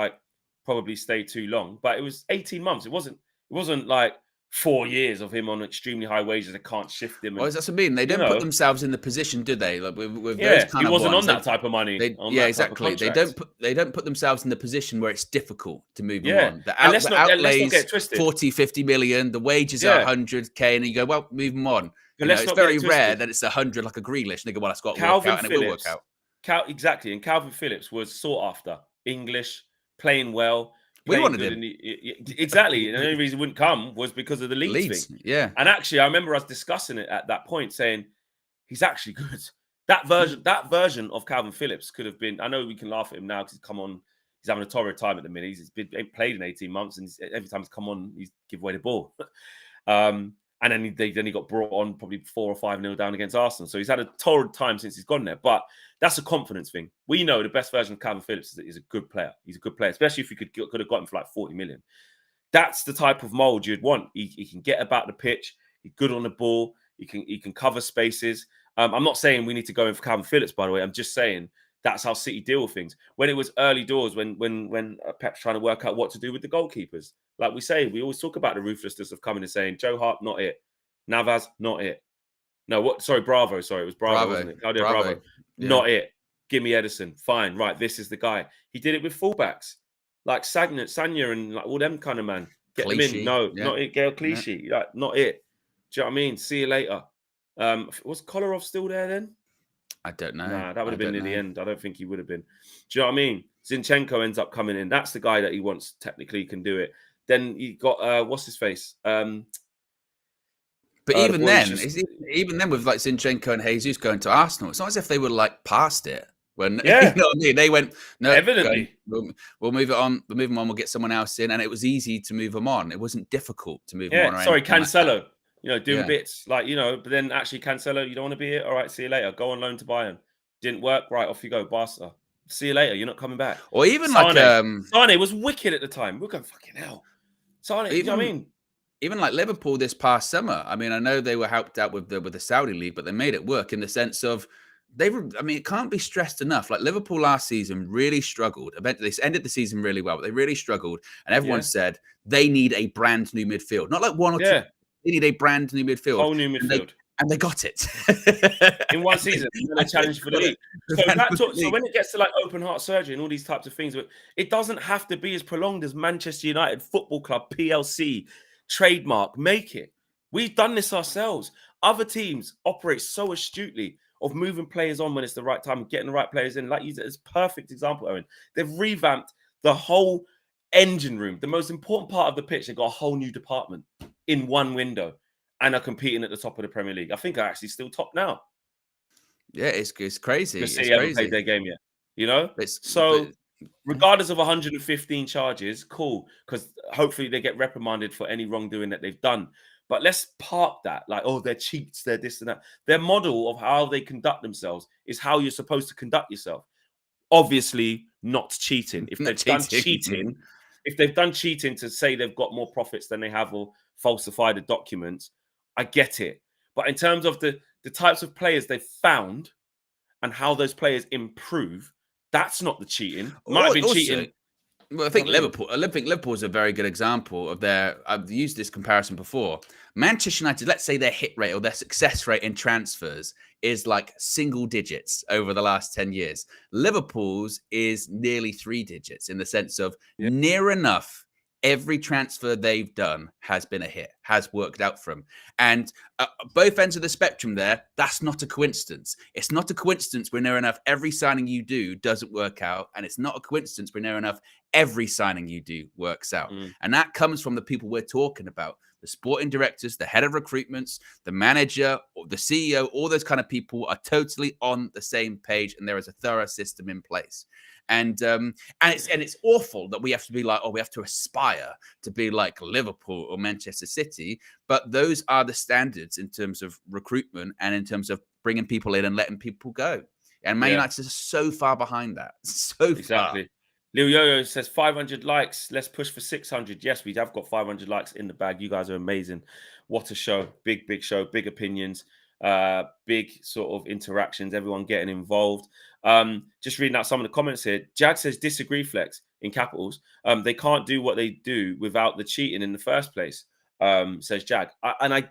A: probably stayed too long, but it was 18 months. It wasn't like 4 years of him on extremely high wages that can't shift him.
B: Well, that's what I mean. They don't put themselves in the position, do they? Like with those kind
A: he
B: of
A: wasn't
B: ones,
A: on that type of money.
B: Exactly. They don't put themselves in the position where it's difficult to move them on.
A: Let's not get twisted.
B: 40, 50 million. The wages are 100K, and you go, well, move them on. It's very rare that it's 100 like a Grealish. And they go, well, that's got to work out, and it will work out.
A: Exactly. And Calvin Phillips was sought after. English, playing well.
B: We wanted him.
A: Exactly. And the only reason he wouldn't come was because of the Leeds thing.
B: Yeah.
A: And actually, I remember us discussing it at that point, saying he's actually good. That version of Calvin Phillips could have been. I know we can laugh at him now because he's having a torrid time at the minute. He's played in 18 months, and every time he's come on, he's give away the ball. And then he got brought on probably 4 or 5-0 down against Arsenal. So he's had a torrid time since he's gone there. But that's a confidence thing. We know the best version of Calvin Phillips is a good player. He's a good player, especially if you could have got him for like 40 million. That's the type of mold you'd want. He can get about the pitch. He's good on the ball. He can cover spaces. I'm not saying we need to go in for Calvin Phillips, by the way. I'm just saying that's how City deal with things. When it was early doors, when Pep's trying to work out what to do with the goalkeepers, like we say, we always talk about the ruthlessness of coming and saying, Joe Hart, not it. Navas, not it. No, what? Sorry, Bravo. Sorry, it was Bravo, wasn't it? Claudio Bravo. Yeah. Not it. Give me Edison. Fine. Right. This is the guy. He did it with fullbacks like Sanya and like all them kind of man. Get them in. No, not it. Gail Clichy. Yeah. Like, not it. Do you know what I mean? See you later. Was Kolarov still there then?
B: I don't know.
A: Nah, that would have been near the end. I don't think he would have been. Do you know what I mean? Zinchenko ends up coming in. That's the guy that he wants. Technically, can do it. Then you got what's his face?
B: But even then, even then, with like Zinchenko and Jesus going to Arsenal, it's not as if they were like past it. When you know what I mean? They went, no,
A: evidently
B: we'll move it on. We'll move them on. We'll get someone else in, and it was easy to move them on. It wasn't difficult to move them on.
A: Sorry, Cancelo, doing bits like but then actually Cancelo, you don't want to be here. All right, see you later. Go on loan to Bayern. Didn't work. Right, off you go, Barca. See you later. You're not coming back.
B: Or even
A: Sane was wicked at the time. We're going fucking hell. Sane, you know what I mean?
B: Even like Liverpool this past summer. I mean, I know they were helped out with the Saudi league, but they made it work in the sense of it can't be stressed enough. Like Liverpool last season really struggled. Eventually, they ended the season really well, but they really struggled. And everyone said they need a brand new midfield, not like one or two. They need a brand new midfield,
A: whole new midfield,
B: and they got it
A: in one season. And they challenged for the league. So when it gets to like open heart surgery and all these types of things, it doesn't have to be as prolonged as Manchester United Football Club PLC trademark make it. We've done this ourselves. Other teams operate so astutely of moving players on when it's the right time and getting the right players in. Like you said, it's a perfect example, Owen. They've revamped the whole engine room, the most important part of the pitch. They've got a whole new department in one window and are competing at the top of the Premier League. I think are actually still top now.
B: Yeah, it's crazy.
A: Because they haven't played their game yet, regardless of 115 charges, cool, because hopefully they get reprimanded for any wrongdoing that they've done. But let's park that. Like, they're cheats, they're this and that. Their model of how they conduct themselves is how you're supposed to conduct yourself. Obviously, not cheating. If they've done cheating to say they've got more profits than they have or falsified the documents, I get it. But in terms of the types of players they've found and how those players improve, that's not the cheating. Might have been cheating.
B: Well, I think Liverpool is a very good example of I've used this comparison before. Manchester United, let's say their hit rate or their success rate in transfers is like single digits over the last 10 years. Liverpool's is nearly 3 digits in the sense of near enough every transfer they've done has been a hit, has worked out for them. And both ends of the spectrum there, that's not a coincidence. It's not a coincidence when near enough every signing you do doesn't work out. And it's not a coincidence when near enough every signing you do works out. And that comes from the people we're talking about. The sporting directors, the head of recruitments, the manager, or the CEO, all those kind of people are totally on the same page. And there is a thorough system in place. And it's awful that we have to be like, we have to aspire to be like Liverpool or Manchester City. But those are the standards in terms of recruitment and in terms of bringing people in and letting people go. And Man United is so far behind that. So far.
A: Lil Yo-Yo says 500 likes. Let's push for 600. Yes, we have got 500 likes in the bag. You guys are amazing. What a show. Big show. Big opinions. Big sort of interactions. Everyone getting involved. Just reading out some of the comments here. Jag says disagree, Flex, in capitals. They can't do what they do without the cheating in the first place, says Jag. I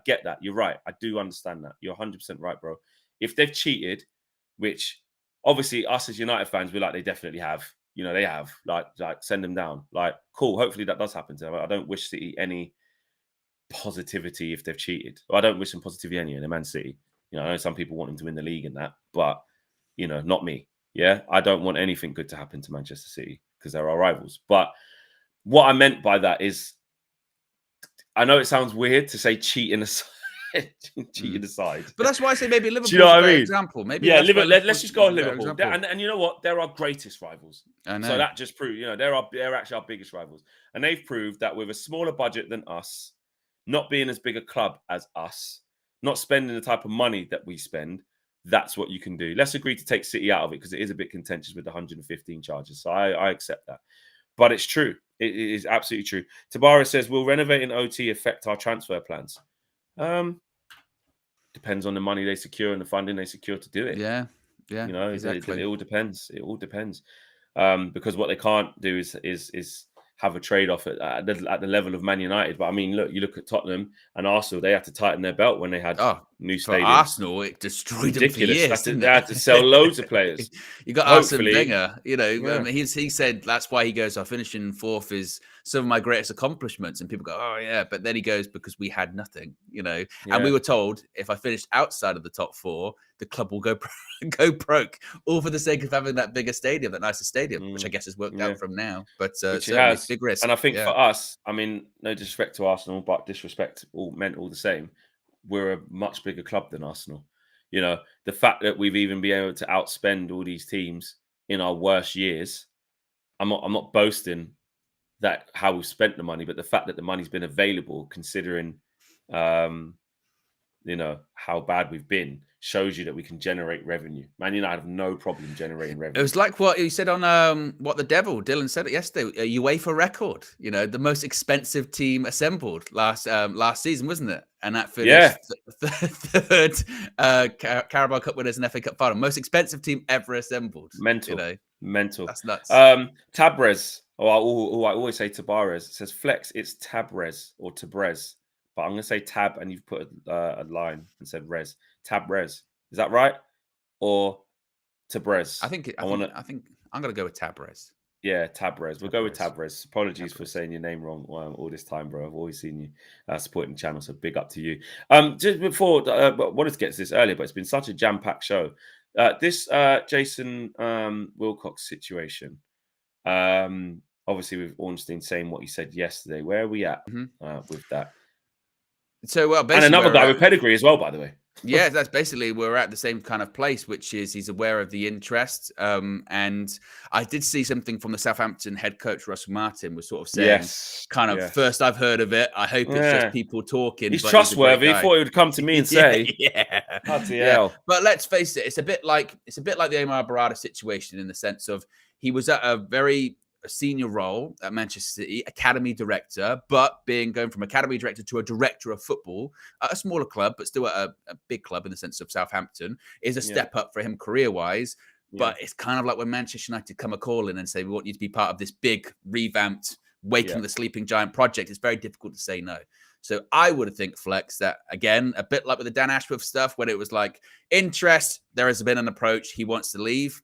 A: get that. You're right. I do understand that. You're 100% right, bro. If they've cheated, which obviously us as United fans, we're like, they definitely have. They have. Like send them down. Like, cool. Hopefully that does happen to them. I don't wish City any positivity if they've cheated. I don't wish them positivity any in Man City. I know some people want them to win the league and that, but not me. Yeah, I don't want anything good to happen to Manchester City because they're our rivals. But what I meant by that is, I know it sounds weird to say cheating aside.
B: But that's why I say maybe Liverpool.
A: Do you know what I mean?
B: Example. Maybe
A: let's just go on Liverpool. And you know what? They're our greatest rivals.
B: I know.
A: So that just proves, they're actually our biggest rivals, and they've proved that with a smaller budget than us, not being as big a club as us, not spending the type of money that we spend, that's what you can do. Let's agree to take City out of it because it is a bit contentious with the 115 charges. So I accept that. But it's true. It is absolutely true. Tabara says, will renovating OT affect our transfer plans? Depends on the money they secure and the funding they secure to do it.
B: Yeah.
A: Exactly. It all depends. Because what they can't do is have a trade-off at the level of Man United. But I mean, look, you look at Tottenham and Arsenal, they had to tighten their belt when they had new
B: For
A: stadium.
B: Arsenal, it destroyed them for years.
A: They had to sell loads of players.
B: You got Arsene Wenger, he said that's why he goes, "Our finishing fourth is some of my greatest accomplishments," and people go, "Oh yeah," but then he goes, "Because we had nothing," and we were told if I finished outside of the top four, the club will go broke, all for the sake of having that bigger stadium, that nicer stadium, which I guess has worked out from now. But certainly big risk.
A: And I think for us, I mean, no disrespect to Arsenal, but disrespect meant all the same. We're a much bigger club than Arsenal. The fact that we've even been able to outspend all these teams in our worst years, I'm not boasting that how we've spent the money, but the fact that the money's been available, considering how bad we've been, shows you that we can generate revenue. Man United have no problem generating revenue.
B: It was like what you said on What the Devil. Dylan said it yesterday. A UEFA record. The most expensive team assembled last season, wasn't it? And that finished third Carabao Cup winners and FA Cup final. Most expensive team ever assembled.
A: Mental.
B: That's nuts.
A: Tabrez. I always say Tabarez. It says Flex. It's Tabrez or Tabrez. But I'm going to say Tab, and you've put a line and said Res. Tabrez. Is that right? Or Tabrez?
B: I think I'm going to go with Tabrez.
A: Yeah, Tabrez. We'll go with Tabrez. Apologies for saying your name wrong all this time, bro. I've always seen you supporting the channel, so big up to you. Just before, I wanted to get to this earlier, but it's been such a jam-packed show. This Jason Wilcox situation, obviously with Ornstein saying what he said yesterday, where are we at with that?
B: So, well,
A: and another guy with pedigree as well, by the way.
B: Yeah, that's basically we're at the same kind of place, which is he's aware of the interest. And I did see something from the Southampton head coach, Russell Martin, was sort of saying, first I've heard of it. I hope it's just people talking.
A: He's trustworthy. He thought he would come to me and say, hell.
B: But let's face it, it's a bit like the Omar Barada situation in the sense of he was at a very senior role at Manchester City, academy director, but going from academy director to a director of football at a smaller club, but still at a big club in the sense of Southampton, is a step up for him career-wise. But it's kind of like when Manchester United come a call in and say, we want you to be part of this big, revamped, waking the sleeping giant project. It's very difficult to say no. So I would think, Flex, that, again, a bit like with the Dan Ashworth stuff, when it was like, interest, there has been an approach, he wants to leave.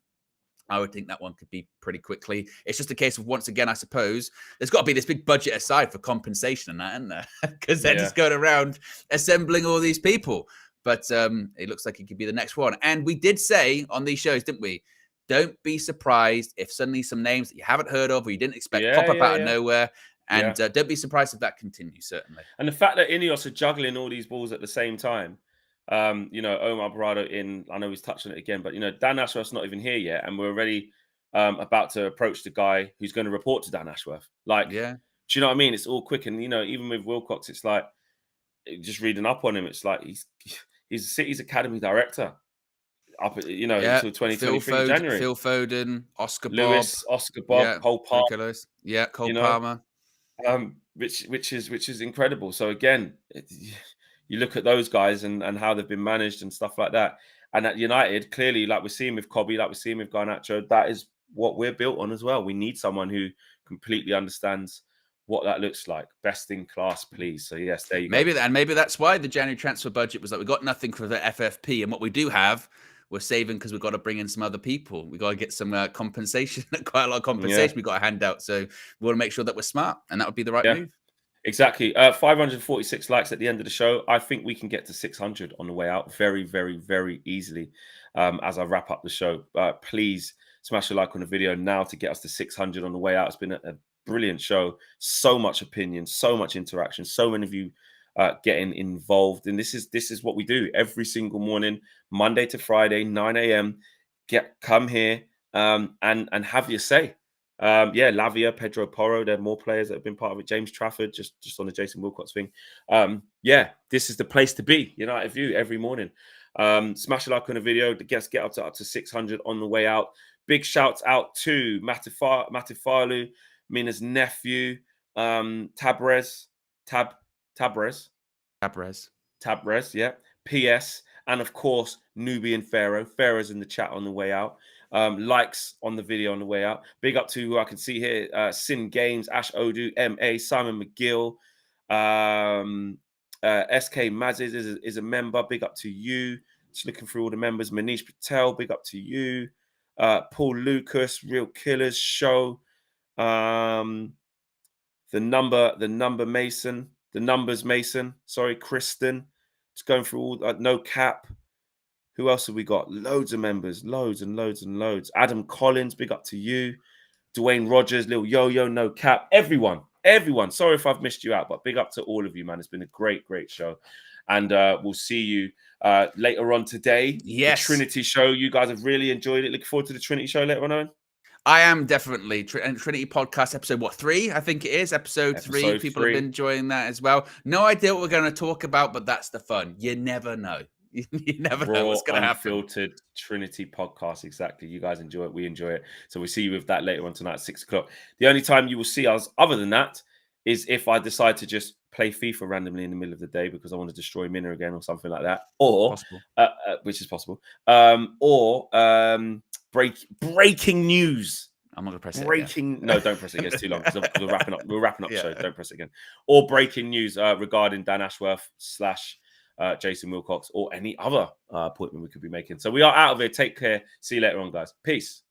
B: I would think that one could be pretty quickly. It's just a case of, once again, I suppose, there's got to be this big budget aside for compensation and that, isn't there? Because they're just going around assembling all these people. But it looks like it could be the next one. And we did say on these shows, didn't we? Don't be surprised if suddenly some names that you haven't heard of or you didn't expect pop up out of nowhere. And don't be surprised if that continues, certainly.
A: And the fact that INEOS are juggling all these balls at the same time. Omar Barada I know he's touched on it again, but Dan Ashworth's not even here yet, and we're already about to approach the guy who's going to report to Dan Ashworth. Do you know what I mean? It's all quick, and even with Wilcox, it's like just reading up on him. It's like he's City's academy director up until 2023 January.
B: Phil Foden, Oscar
A: Bob, Cole Palmer,
B: Cole Palmer,
A: which is incredible. So again, you look at those guys and how they've been managed and stuff like that. And at United, clearly, like we're seeing with Kobe, like we're seeing with Garnacho, that is what we're built on as well. We need someone who completely understands what that looks like. Best in class, please. So yes, there you go.
B: Maybe that's why the January transfer budget was like, we got nothing for the FFP. And what we do have, we're saving because we've got to bring in some other people. We've got to get some compensation, quite a lot of compensation we've got to hand out. So we want to make sure that we're smart. And that would be the right move.
A: Exactly. 546 likes at the end of the show. I think we can get to 600 on the way out very, very, very easily as I wrap up the show. Please smash a like on the video now to get us to 600 on the way out. It's been a brilliant show. So much opinion, so much interaction, so many of you getting involved. And this is what we do every single morning, Monday to Friday, 9 a.m. Come here and have your say. Lavia, Pedro Porro, there are more players that have been part of it. James Trafford, just on the Jason Wilcox thing. This is the place to be. United View every morning. Smash a like on the video. Get up to 600 on the way out. Big shouts out to Matifalu, Mina's nephew, Tabrez, yeah. PS, and of course, Nubian Pharaoh. Pharaoh's in the chat on the way out. Likes on the video on the way out. Big up to who I can see here. Sin Games, Ash Odu, MA, Simon McGill, SK Mazes is a member. Big up to you. Just looking through all the members. Manish Patel, big up to you. Paul Lucas, Real Killers Show. The numbers Mason. Sorry, Kristen. Just going through all. No Cap. Who else have we got? Loads of members. Loads and loads and loads. Adam Collins, big up to you. Dwayne Rogers, Lil Yo-Yo, No Cap. Everyone. Sorry if I've missed you out, but big up to all of you, man. It's been a great show. And we'll see you later on today.
B: Yes.
A: The Trinity show. You guys have really enjoyed it. Looking forward to the Trinity show later on, Owen.
B: I am definitely. Trinity podcast episode, 3? I think it is. Episode 3. People have been enjoying that as well. No idea what we're going to talk about, but that's the fun. You never know. You never know what's going to happen.
A: Unfiltered Trinity podcast. Exactly. You guys enjoy it. We enjoy it. So we'll see you with that later on tonight at 6 o'clock. The only time you will see us other than that is if I decide to just play FIFA randomly in the middle of the day because I want to destroy Mina again or something like that. Or, which is possible. Breaking news.
B: I'm not going to press
A: it. No, don't press it again. It's too long. We're wrapping up the show. Don't press it again. Or breaking news regarding Dan Ashworth / Jason Wilcox or any other appointment we could be making. So we are out of here. Take care. See you later on, guys. Peace.